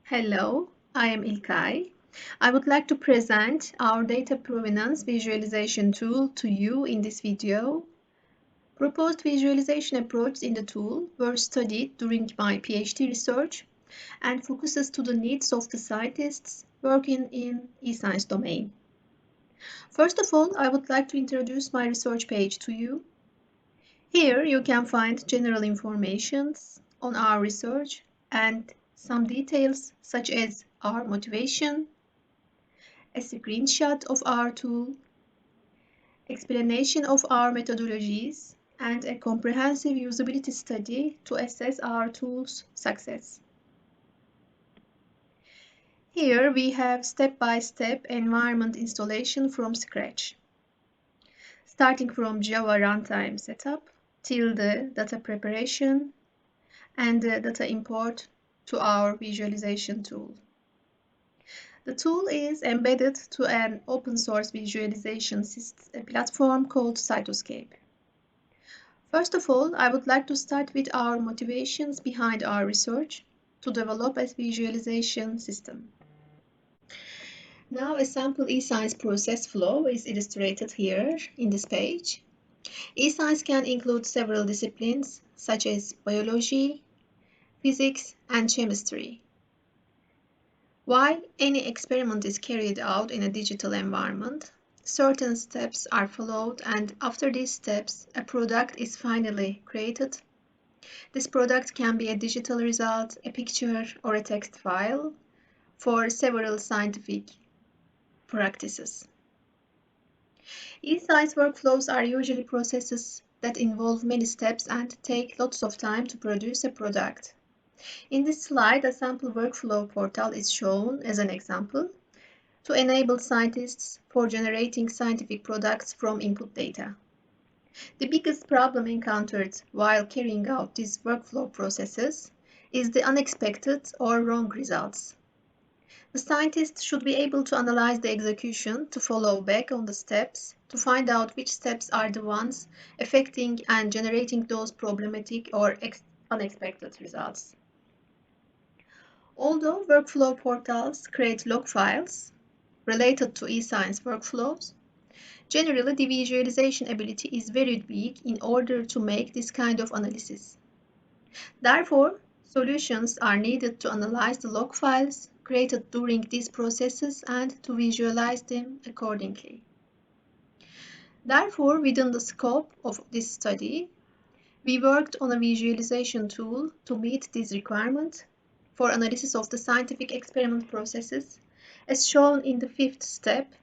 Hello, I am İlkay. I would like to present our data provenance visualization tool to you in this video. Proposed visualization approaches in the tool were studied during my PhD research and focuses to the needs of the scientists working in e-science domain. First of all, I would like to introduce my research page to you. Here you can find general information on our research and some details such as our motivation, a screenshot of our tool, explanation of our methodologies, and a comprehensive usability study to assess our tool's success. Here we have step-by-step environment installation from scratch, starting from Java runtime setup till the data preparation and the data import to our visualization tool. The tool is embedded to an open-source visualization platform called Cytoscape. First of all, I would like to start with our motivations behind our research to develop a visualization system. Now, a sample e-science process flow is illustrated here in this page. E-science can include several disciplines such as biology, physics, and chemistry. While any experiment is carried out in a digital environment, certain steps are followed, and after these steps, a product is finally created. This product can be a digital result, a picture, or a text file for several scientific practices. E-science workflows are usually processes that involve many steps and take lots of time to produce a product. In this slide, a sample workflow portal is shown as an example to enable scientists for generating scientific products from input data. The biggest problem encountered while carrying out these workflow processes is the unexpected or wrong results. The scientist should be able to analyze the execution to follow back on the steps to find out which steps are the ones affecting and generating those problematic or unexpected results. Although workflow portals create log files related to e-science workflows, generally the visualization ability is very weak in order to make this kind of analysis. Therefore, solutions are needed to analyze the log files created during these processes and to visualize them accordingly. Therefore, within the scope of this study, we worked on a visualization tool to meet this requirement for analysis of the scientific experiment processes, as shown in the fifth step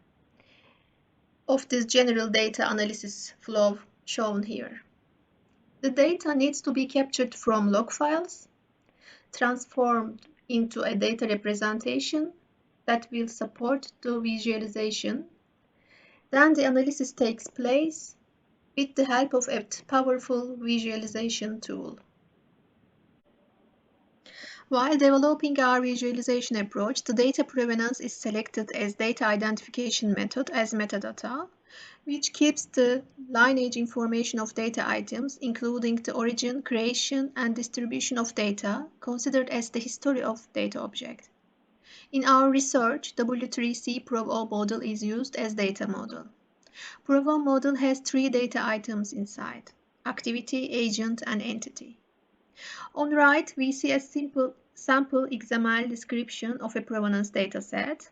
of this general data analysis flow shown here. The data needs to be captured from log files, transformed into a data representation that will support the visualization. Then the analysis takes place with the help of a powerful visualization tool. While developing our visualization approach, the data provenance is selected as data identification method as metadata, which keeps the lineage information of data items, including the origin, creation, and distribution of data, considered as the history of data object. In our research, W3C PROV-O model is used as data model. PROV-O model has three data items inside: activity, agent, and entity. On the right, we see a simple sample XML description of a provenance dataset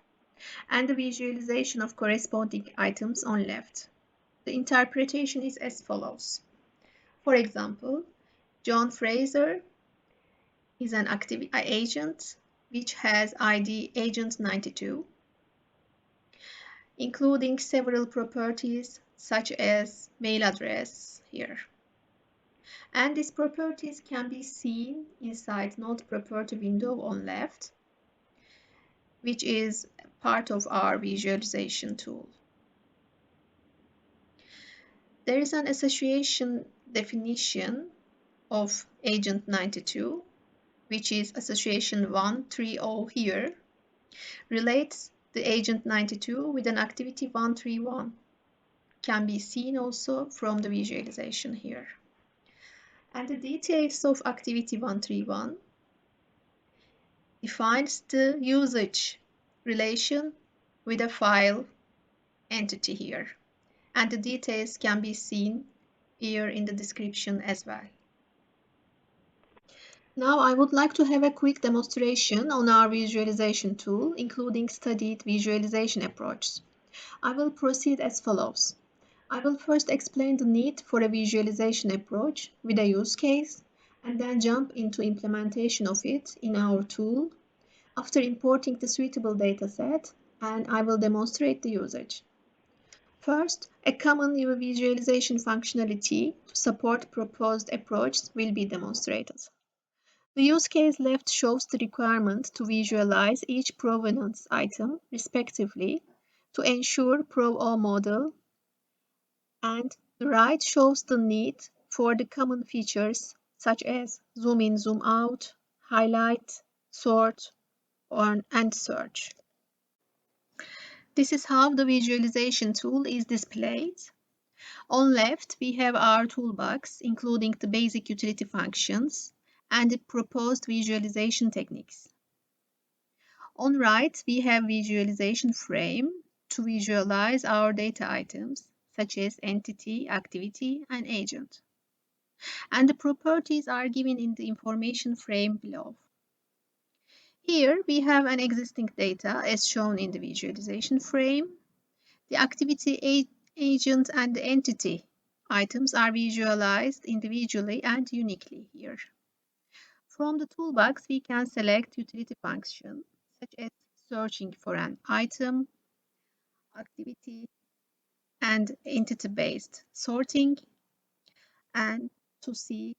and the visualization of corresponding items on left. The interpretation is as follows. For example, John Fraser is an agent which has ID agent 92, including several properties such as mail address here. And these properties can be seen inside Node property window on left, which is part of our visualization tool. There is an association definition of agent 92, which is association 130 here, relates the agent 92 with an activity 131. Can be seen also from the visualization here. And the details of activity 131 defines the usage relation with a file entity here, and the details can be seen here in the description as well. Now I would like to have a quick demonstration on our visualization tool, including studied visualization approaches. I will proceed as follows. I will first explain the need for a visualization approach with a use case, and then jump into implementation of it in our tool after importing the suitable dataset, and I will demonstrate the usage. First, a common visualization functionality to support proposed approaches will be demonstrated. The use case left shows the requirement to visualize each provenance item respectively to ensure PROV-O model, and the right shows the need for the common features such as zoom in, zoom out, highlight, sort, and search. This is how the visualization tool is displayed. On left, we have our toolbox, including the basic utility functions and the proposed visualization techniques. On right, we have visualization frame to visualize our data items, such as entity, activity, and agent. And the properties are given in the information frame below. Here, we have an existing data as shown in the visualization frame. The activity, agent, and the entity items are visualized individually and uniquely here. From the toolbox, we can select utility functions such as searching for an item, activity, and entity-based sorting, and to see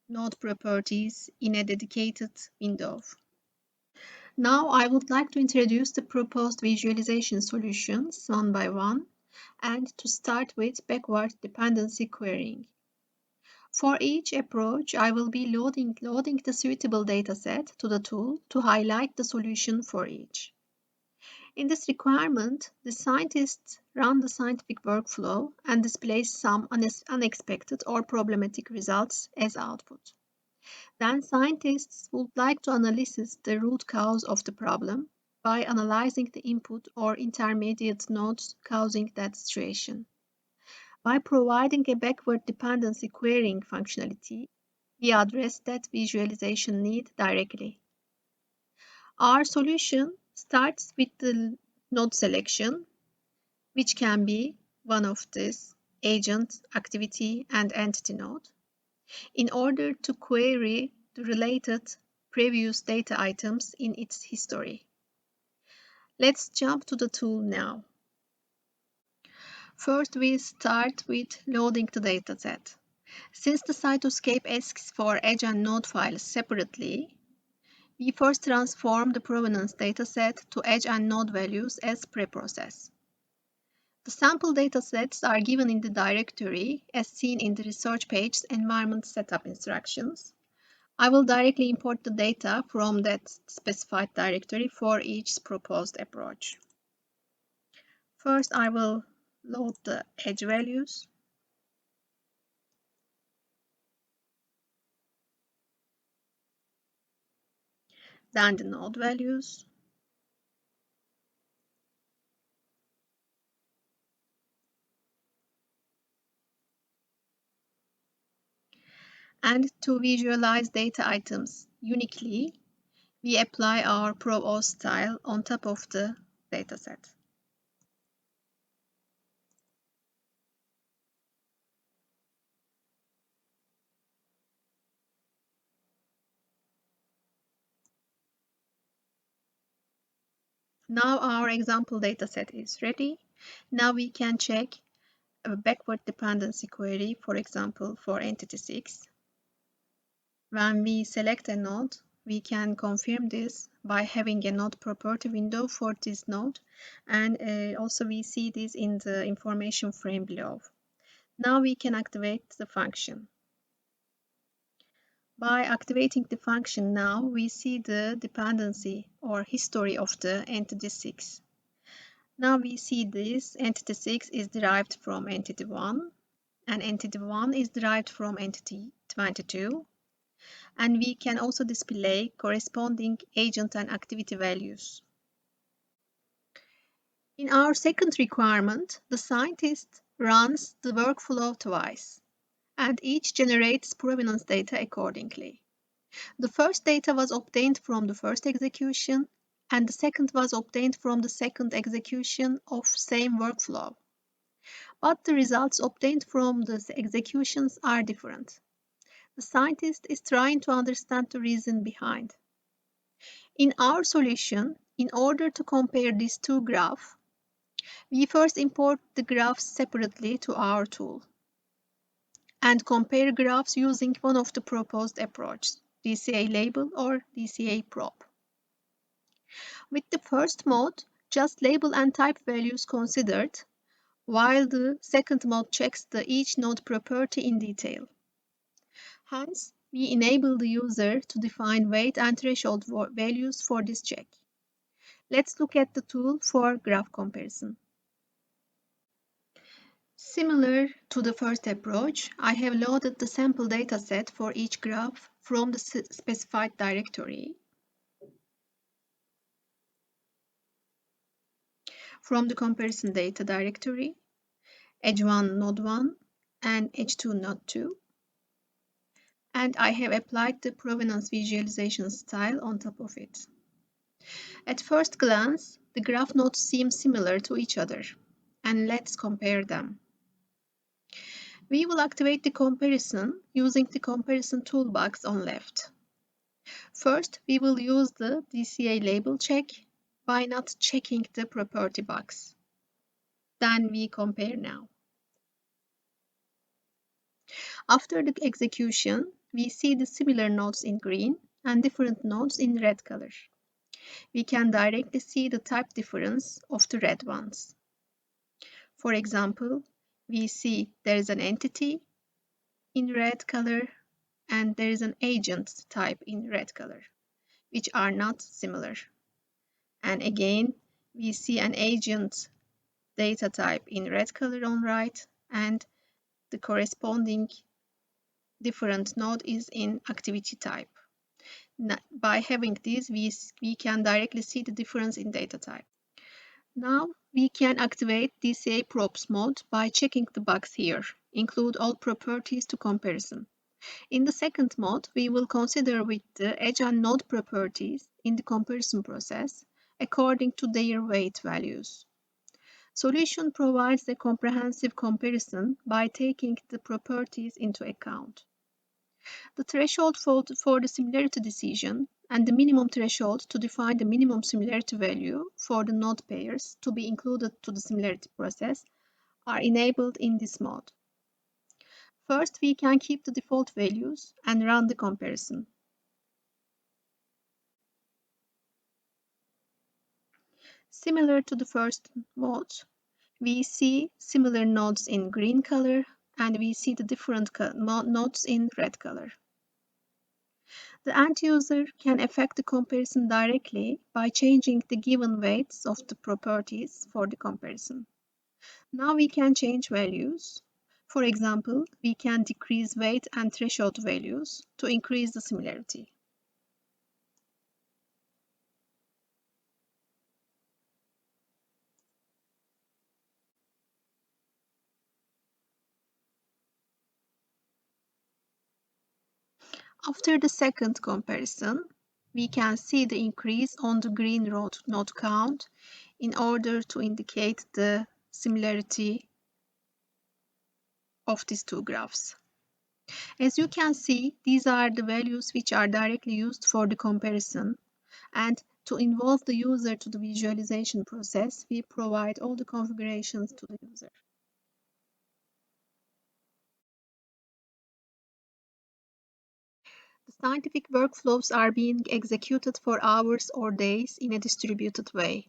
node properties in a dedicated window. Now I would like to introduce the proposed visualization solutions one by one, and to start with backward dependency querying. For each approach, I will be loading the suitable dataset to the tool to highlight the solution for each. In this requirement, the scientists run the scientific workflow and displays some unexpected or problematic results as output. Then scientists would like to analyze the root cause of the problem by analyzing the input or intermediate nodes causing that situation. By providing a backward dependency querying functionality, we address that visualization need directly. Our solution starts with the node selection, which can be one of these: agent, activity, and entity node, in order to query the related previous data items in its history. Let's jump to the tool now. First, we start with loading the dataset. Since the Cytoscape asks for edge and node files separately, we first transform the provenance dataset to edge and node values as preprocess. The sample datasets are given in the directory as seen in the research page's environment setup instructions. I will directly import the data from that specified directory for each proposed approach. First, I will load the edge values. Then the node values. And to visualize data items uniquely, we apply our PROV-O style on top of the dataset. Now our example dataset is ready. Now we can check a backward dependency query, for example, for entity 6. When we select a node, we can confirm this by having a node property window for this node, and also we see this in the information frame below. Now we can activate the function. By activating the function now, we see the dependency or history of the entity 6. Now we see this entity 6 is derived from entity 1, and entity 1 is derived from entity 22. and we can also display corresponding agent and activity values. In our second requirement, the scientist runs the workflow twice, and each generates provenance data accordingly. The first data was obtained from the first execution, and the second was obtained from the second execution of same workflow. But the results obtained from the executions are different. The scientist is trying to understand the reason behind. In our solution, in order to compare these two graphs, we first import the graphs separately to our tool and compare graphs using one of the proposed approaches, DCA label or DCA probe. With the first mode, just label and type values considered, while the second mode checks each node property in detail. Hence, we enable the user to define weight and threshold values for this check. Let's look at the tool for graph comparison. Similar to the first approach, I have loaded the sample dataset for each graph from the specified directory. From the comparison data directory, H1 node 1 and H2 node 2. And I have applied the provenance visualization style on top of it. At first glance, the graph nodes seem similar to each other, and let's compare them. We will activate the comparison using the comparison toolbox on left. First, we will use the DCA label check by not checking the property box. Then we compare now. After the execution, we see the similar nodes in green and different nodes in red color. We can directly see the type difference of the red ones. For example, we see there is an entity in red color and there is an agent type in red color, which are not similar. And again, we see an agent data type in red color on right, and the corresponding different node is in activity type. By having these, we can directly see the difference in data type. Now we can activate DCA probes mode by checking the box here, include all properties to comparison. In the second mode, we will consider with the edge and node properties in the comparison process according to their weight values. Solution provides a comprehensive comparison by taking the properties into account. The threshold for the similarity decision and the minimum threshold to define the minimum similarity value for the node pairs to be included to the similarity process are enabled in this mode. First, we can keep the default values and run the comparison. Similar to the first mode, we see similar nodes in green color and we see the different nodes in red color. The end user can affect the comparison directly by changing the given weights of the properties for the comparison. Now we can change values. For example, we can decrease weight and threshold values to increase the similarity. After the second comparison, we can see the increase on the green node count in order to indicate the similarity of these two graphs. As you can see, these are the values which are directly used for the comparison, and to involve the user to the visualization process, we provide all the configurations to the user. The scientific workflows are being executed for hours or days in a distributed way,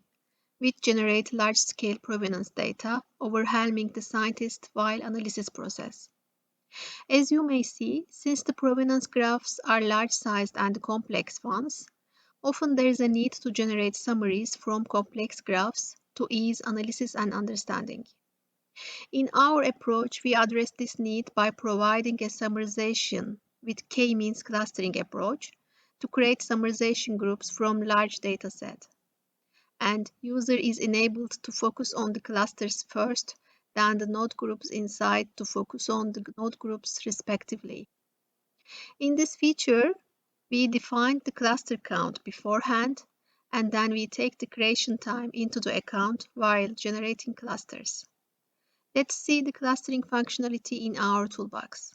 which generate large-scale provenance data, overwhelming the scientist while analysis process. As you may see, since the provenance graphs are large-sized and complex ones, often there is a need to generate summaries from complex graphs to ease analysis and understanding. In our approach, we address this need by providing a summarization with k-means clustering approach to create summarization groups from large dataset. And user is enabled to focus on the clusters first, then the node groups inside to focus on the node groups respectively. In this feature, we define the cluster count beforehand, and then we take the creation time into the account while generating clusters. Let's see the clustering functionality in our toolbox.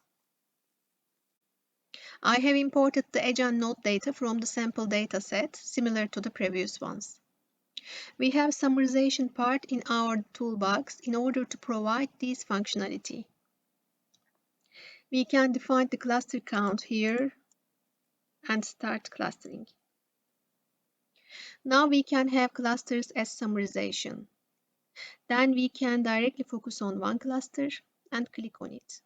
I have imported the agent node data from the sample dataset, similar to the previous ones. We have summarization part in our toolbox in order to provide this functionality. We can define the cluster count here and start clustering. Now we can have clusters as summarization. Then we can directly focus on one cluster and click on it.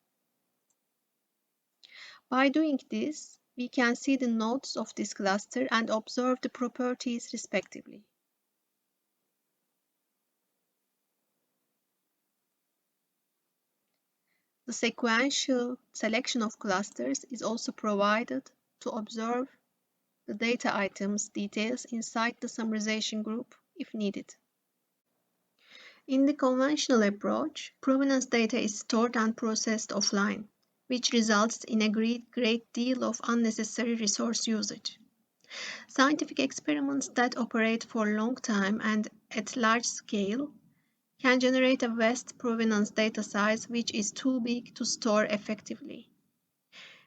By doing this, we can see the nodes of this cluster and observe the properties respectively. The sequential selection of clusters is also provided to observe the data items details inside the summarization group if needed. In the conventional approach, provenance data is stored and processed offline, which results in a great deal of unnecessary resource usage. Scientific experiments that operate for a long time and at large scale can generate a vast provenance data size which is too big to store effectively.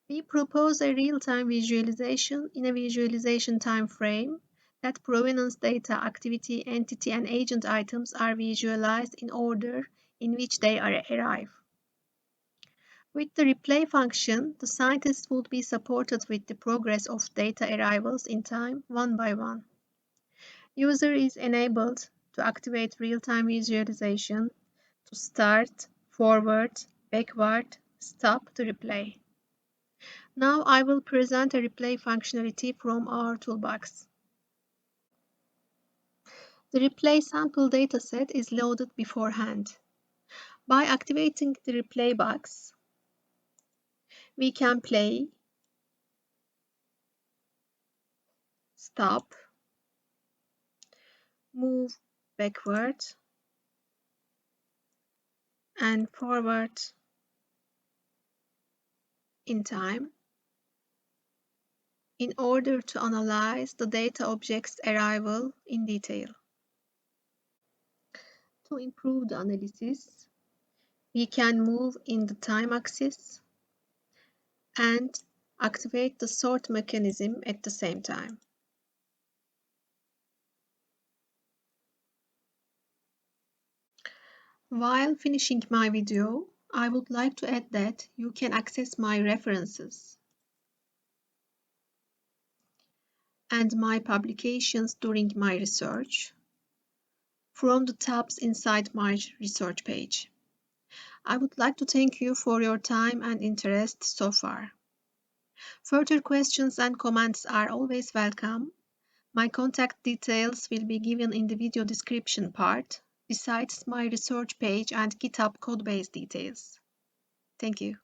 We propose a real-time visualization in a visualization time frame that provenance data, activity, entity, and agent items are visualized in order in which they arrive. With the replay function, the scientists would be supported with the progress of data arrivals in time one by one. User is enabled to activate real-time visualization to start, forward, backward, stop the replay. Now I will present a replay functionality from our toolbox. The replay sample dataset is loaded beforehand. By activating the replay box, we can play, stop, move backward and forward in time in order to analyze the data object's arrival in detail. To improve the analysis, we can move in the time axis and activate the sort mechanism at the same time. While finishing my video, I would like to add that you can access my references and my publications during my research from the tabs inside my research page. I would like to thank you for your time and interest so far. Further questions and comments are always welcome. My contact details will be given in the video description part, besides my research page and GitHub codebase details. Thank you.